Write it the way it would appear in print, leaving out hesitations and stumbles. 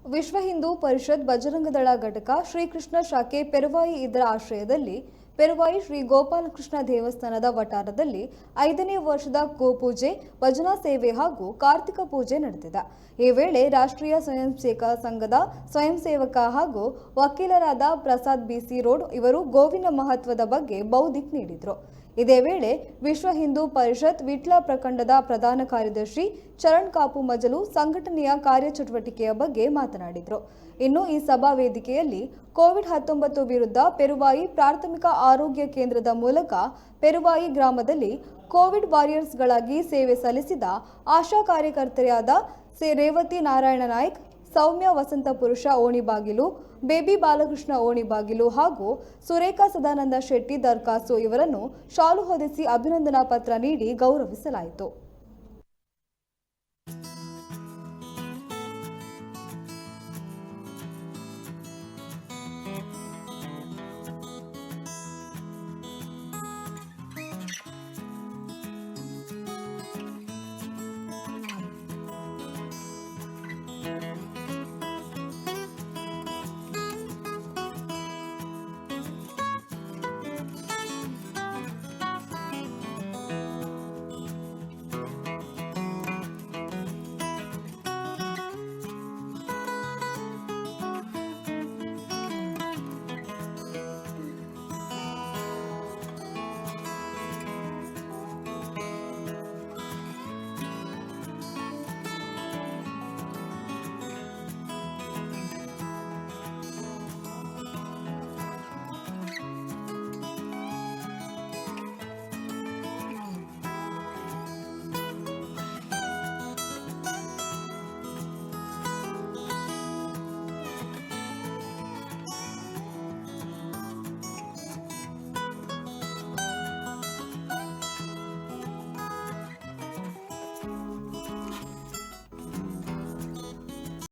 ವಿಶ್ವ ಹಿಂದೂ ಪರಿಷತ್ ಬಜರಂಗದಳ ಘಟಕ ಶ್ರೀಕೃಷ್ಣ ಶಾಖೆ ಪೆರುವಾಯಿ ಇದರ ಆಶ್ರಯದಲ್ಲಿ ಪೆರುವಾಯಿ ಶ್ರೀ ಗೋಪಾಲಕೃಷ್ಣ ದೇವಸ್ಥಾನದ ವಠಾರದಲ್ಲಿ 5ನೇ ವರ್ಷದ ಗೋಪೂಜೆ, ಭಜನಾ ಸೇವೆ ಹಾಗೂ ಕಾರ್ತಿಕ ಪೂಜೆ ನಡೆದಿದೆ. ಈ ವೇಳೆ ರಾಷ್ಟ್ರೀಯ ಸ್ವಯಂ ಸೇವಕ ಸಂಘದ ಸ್ವಯಂ ಸೇವಕ ಹಾಗೂ ವಕೀಲರಾದ ಪ್ರಸಾದ್ ಬಿಸಿ ರೋಡ್ ಇವರು ಗೋವಿನ ಮಹತ್ವದ ಬಗ್ಗೆ ಬೌದ್ಧಿಕ್ ನೀಡಿದರು. ಇದೇ ವೇಳೆ ವಿಶ್ವ ಹಿಂದೂ ಪರಿಷತ್ ವಿಟ್ಲ ಪ್ರಖಂಡದ ಪ್ರಧಾನ ಕಾರ್ಯದರ್ಶಿ ಚರಣ್ ಕಾಪು ಮಜಲು ಸಂಘಟನೆಯ ಕಾರ್ಯಚಟುವಟಿಕೆಯ ಬಗ್ಗೆ ಮಾತನಾಡಿದರು. ಇನ್ನು ಈ ಸಭಾ ವೇದಿಕೆಯಲ್ಲಿ ಕೋವಿಡ್-19 ವಿರುದ್ಧ ಪೆರುವಾಯಿ ಪ್ರಾಥಮಿಕ ಆರೋಗ್ಯ ಕೇಂದ್ರದ ಮೂಲಕ ಪೆರುವಾಯಿ ಗ್ರಾಮದಲ್ಲಿ ಕೋವಿಡ್ ವಾರಿಯರ್ಸ್ಗಳಾಗಿ ಸೇವೆ ಸಲ್ಲಿಸಿದ ಆಶಾ ಕಾರ್ಯಕರ್ತೆಯಾದ ರೇವತಿ ನಾರಾಯಣ ನಾಯ್ಕ್, ಸೌಮ್ಯ ವಸಂತ ಪುರುಷ ಓಣಿಬಾಗಿಲು, ಬೇಬಿ ಬಾಲಕೃಷ್ಣ ಓಣಿಬಾಗಿಲು ಹಾಗೂ ಸುರೇಖಾ ಸದಾನಂದ ಶೆಟ್ಟಿ ದರ್ಕಾಸು ಇವರನ್ನು ಶಾಲು ಹೊದಿಸಿ ಅಭಿನಂದನಾ ಪತ್ರ ನೀಡಿ ಗೌರವಿಸಲಾಯಿತು.